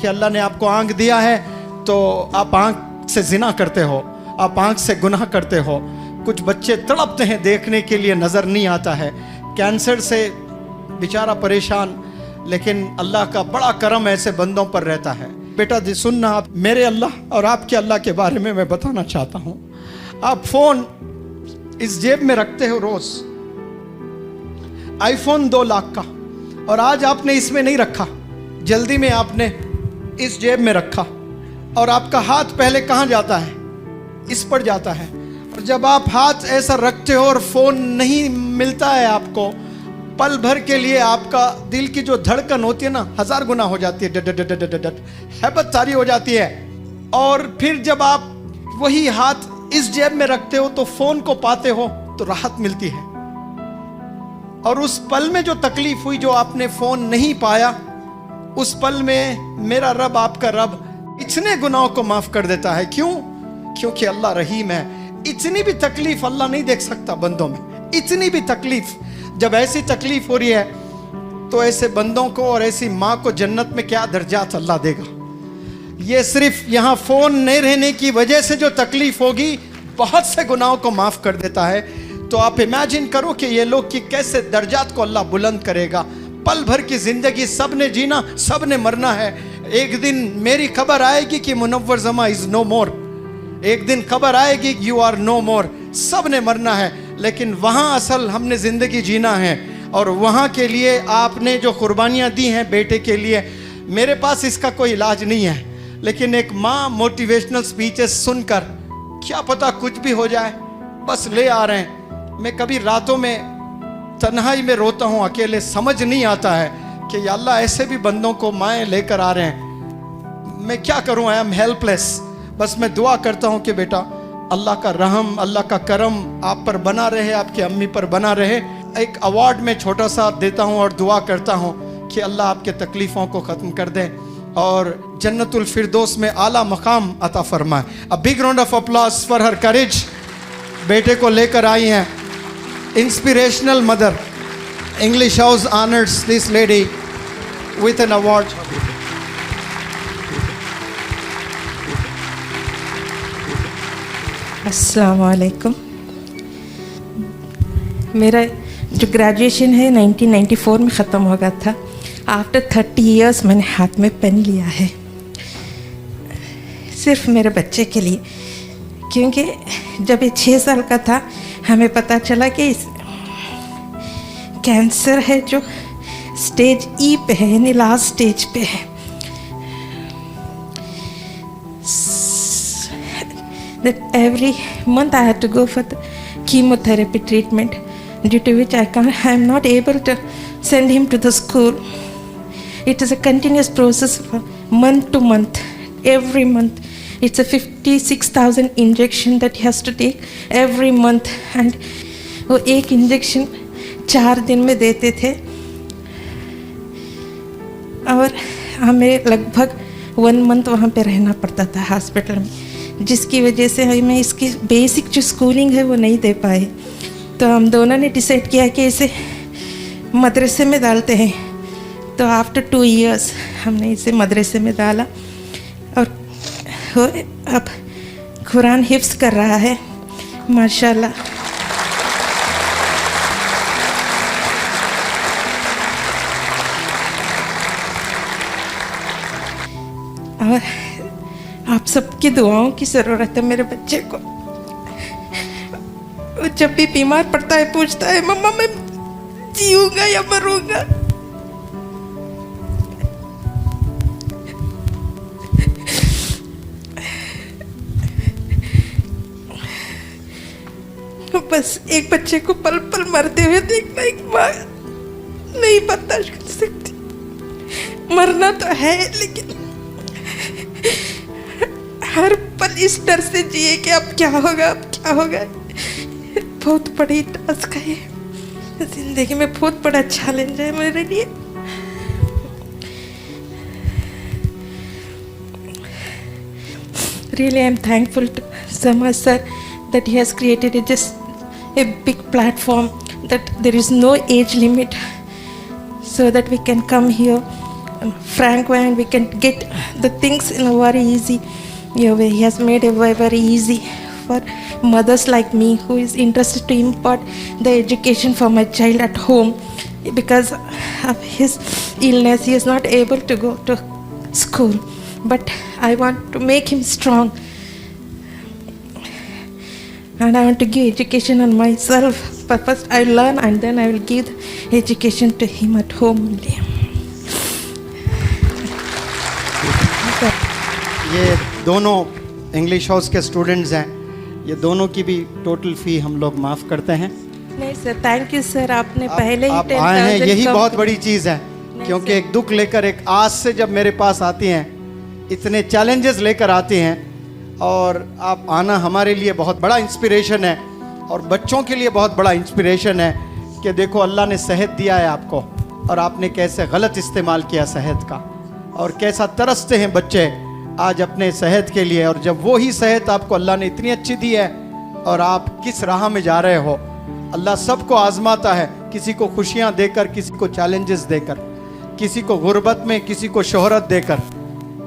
कि अल्लाह ने आपको आंख दिया है तो आप आंख से जिना करते हो, आप आंख से गुनाह करते हो। कुछ बच्चे तड़पते हैं देखने के लिए, नज़र नहीं आता है, कैंसर से बेचारा परेशान, लेकिन अल्लाह का बड़ा करम ऐसे बंदों पर रहता है। बेटा जी सुनना, आप मेरे अल्लाह और आपके अल्लाह के बारे में मैं बताना चाहता हूँ। आप फ़ोन इस जेब में रखते हो रोज़, आईफोन 2 लाख का, और आज आपने इसमें नहीं रखा, जल्दी में आपने इस जेब में रखा, और आपका हाथ पहले कहाँ जाता है? इस पर जाता है। और जब आप हाथ ऐसा रखते हो और फ़ोन नहीं मिलता है आपको, पल भर के लिए आपका दिल की जो धड़कन होती है ना 1000 गुना हो जाती है, हैबत सारी हो जाती है। और फिर जब आप वही हाथ इस जेब में रखते हो तो फ़ोन को पाते हो तो राहत मिलती है। और उस पल में जो तकलीफ हुई, जो आपने फ़ोन नहीं पाया, उस पल में मेरा रब, आपका रब इतने गुनाहों को माफ़ कर देता है। क्यों? क्योंकि अल्लाह रहीम है। इतनी भी तकलीफ अल्लाह नहीं देख सकता बंदों में, इतनी भी तकलीफ। जब ऐसी तकलीफ हो रही है तो ऐसे बंदों को और ऐसी माँ को जन्नत में क्या दर्जात अल्लाह देगा। ये सिर्फ यहाँ फ़ोन नहीं रहने की वजह से जो तकलीफ होगी, बहुत से गुनाहों को माफ़ कर देता है। तो आप इमेजिन करो कि ये लोग की कैसे दर्जात को अल्लाह बुलंद करेगा। पल भर की ज़िंदगी सब ने जीना, सब ने मरना है। एक दिन मेरी खबर आएगी कि मुनव्वर जमा इज़ नो मोर, एक दिन खबर आएगी यू आर नो मोर, सब ने मरना है। लेकिन वहाँ असल हमने ज़िंदगी जीना है, और वहाँ के लिए आपने जो कुर्बानियाँ दी हैं बेटे के लिए, मेरे पास इसका कोई इलाज नहीं है, लेकिन एक माँ मोटिवेशनल स्पीचेस सुनकर क्या पता कुछ भी हो जाए, बस ले आ रहे हैं। मैं कभी रातों में तन्हाई में रोता हूँ अकेले, समझ नहीं आता है कि या अल्लाह ऐसे भी बंदों को माएँ लेकर आ रहे हैं, मैं क्या करूँ, आई एम हेल्पलेस। बस मैं दुआ करता हूँ कि बेटा अल्लाह का रहम, अल्लाह का करम आप पर बना रहे, आपकी अम्मी पर बना रहे। एक अवार्ड में छोटा सा देता हूँ और दुआ करता हूँ कि अल्लाह आपके तकलीफ़ों को ख़त्म कर दे और जन्नतुल फिरदौस में आला मकाम अता फरमाए। A big round of applause for her courage. बेटे को लेकर आई हैं inspirational mother. English house honours this lady with an award. अस्सलाम वालेकुम। मेरा जो ग्रेजुएशन है 1994 में ख़त्म हो गया था। आफ्टर 30 इयर्स मैंने हाथ में पेन लिया है, सिर्फ मेरे बच्चे के लिए। क्योंकि जब ये 6 साल का था हमें पता चला कि इस कैंसर है जो स्टेज ई पे है, यानी लास्ट स्टेज पे है। That every month I had to go for the chemotherapy treatment, due to which I am not able to send him to the school. It is a continuous process for month to month, every month. It's a 56,000 injection that he has to take every month, and वो एक injection 4 दिन में देते थे, और हमें लगभग 1 month वहाँ पे रहना पड़ता था हॉस्पिटल में, जिसकी वजह से हमें इसकी बेसिक जो स्कूलिंग है वो नहीं दे पाए। तो हम दोनों ने डिसाइड किया कि इसे मदरसे में डालते हैं। तो आफ्टर 2 इयर्स हमने इसे मदरसे में डाला, और वो अब कुरान हिफ्ज़ कर रहा है माशाल्लाह। और आप सबकी दुआओं की ज़रूरत है मेरे बच्चे को। वो जब भी बीमार पड़ता है पूछता है मम्मा मैं जीऊंगा या मरूंगा। बस एक बच्चे को पल पल मरते हुए देखना एक माँ नहीं बर्दाश्त कर सकती। मरना तो है, लेकिन हर पल इस डर से जिए कि अब क्या होगा, अब क्या होगा। बहुत बड़ी टास्क है, जिंदगी में बहुत बड़ा चैलेंज है मेरे लिए। Really, I'm thankful to Sama sir that he has created a big platform, that there is no age limit, so that we can come here frank way, and we can get the things in a very easy way. He has made it very, very easy for mothers like me who is interested to impart the education for my child at home. Because of his illness, he is not able to go to school, but I want to make him strong, and I want to give education on myself. But first I learn, and then I will give the education to him at home only. ये दोनों English house के students हैं, ये दोनों की भी total फ़ी हम लोग माफ़ करते हैं। नहीं सर, थैंक यू सर, आपने पहले ही आप आए हैं, 10,000 यही कम- बहुत बड़ी चीज़ है। क्योंकि एक दुख लेकर, एक आस से जब मेरे पास आती हैं, इतने चैलेंजेस लेकर आती हैं, और आप आना हमारे लिए बहुत बड़ा इंस्पिरेशन है, और बच्चों के लिए बहुत बड़ा इंस्पिरेशन है कि देखो अल्लाह ने सेहत दिया है आपको, और आपने कैसे गलत इस्तेमाल किया सेहत का, और कैसा तरसते हैं बच्चे आज अपने सेहत के लिए। और जब वो ही सेहत आपको अल्लाह ने इतनी अच्छी दी है, और आप किस राह में जा रहे हो। अल्लाह सबको आजमाता है, किसी को खुशियाँ देकर, किसी को चैलेंजेस देकर, किसी को गुर्बत में, किसी को शोहरत देकर।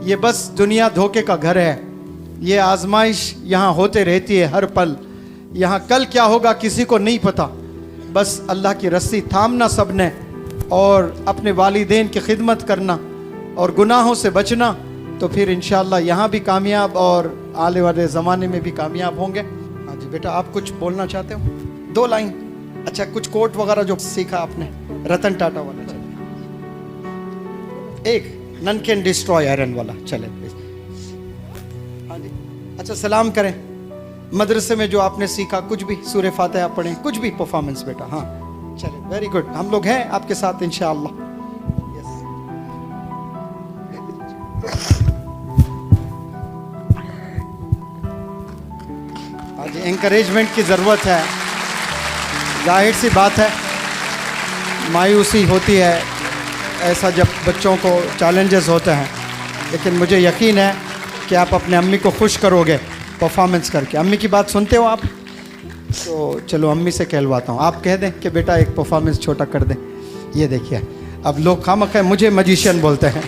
ये बस दुनिया धोखे का घर है, ये आजमाइश यहाँ होते रहती है हर पल। यहाँ कल क्या होगा किसी को नहीं पता। बस अल्लाह की रस्सी थामना सबने, और अपने वालिदैन की खिदमत करना, और गुनाहों से बचना, तो फिर इंशाअल्लाह यहाँ भी कामयाब और आने वाले ज़माने में भी कामयाब होंगे। हाँ जी बेटा, आप कुछ बोलना चाहते हो? 2 लाइन। अच्छा, कुछ कोट वगैरह जो सीखा आपने रतन टाटा वाला, चले एक नन कैन डिस्ट्रॉय आयरन वाला, चले। हाँ जी, अच्छा सलाम करें। मदरसे में जो आपने सीखा कुछ भी, सूरह फातिहा पढ़ें, कुछ भी परफॉर्मेंस बेटा। हाँ चले, वेरी गुड, हम लोग हैं आपके साथ इंशाअल्लाह। आज एनकरेजमेंट की ज़रूरत है। जाहिर सी बात है, मायूसी होती है ऐसा जब बच्चों को चैलेंजेस होते हैं, लेकिन मुझे यकीन है कि आप अपने अम्मी को खुश करोगे परफॉर्मेंस करके। अम्मी की बात सुनते हो आप? तो चलो अम्मी से कहलवाता हूँ, आप कह दें कि बेटा एक परफॉर्मेंस छोटा कर दें। ये देखिए, अब लोग खामखा मुझे मजिशियन बोलते हैं,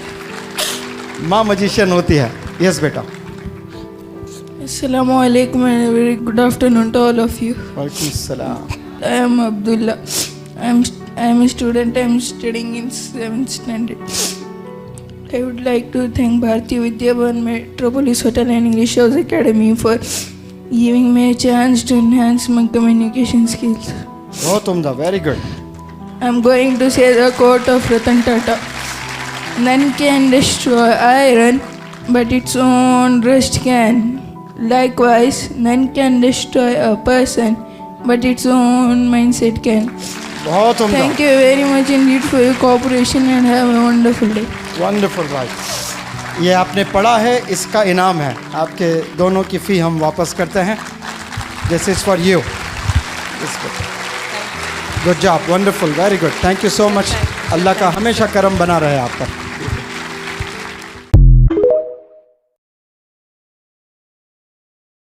माँ मजिशियन होती है। यस बेटा। Assalamu alaikum and a very good afternoon to all of you. वालेकुम अस्सलाम। I am Abdullah. I am a student. I am studying in 7th standard. I would like to thank Bharati Vidya Bhavan Metropolis Hotel and English House Academy for giving me a chance to enhance my communication skills. बहुत उम्दा, very good. I am going to say the quote of Ratan Tata. None can destroy iron, but its own rust can. Likewise, none can destroy a person, but its own mindset can. बहुत उम्दा, Thank you very much indeed for your cooperation and have a wonderful day. Wonderful भाई। ये आपने पढ़ा है, इसका इनाम है। आपके दोनों की फ़ी हम वापस करते हैं। This is for you. Good job, wonderful, very good, thank you so much. Allah का हमेशा करम बना रहे आप पर।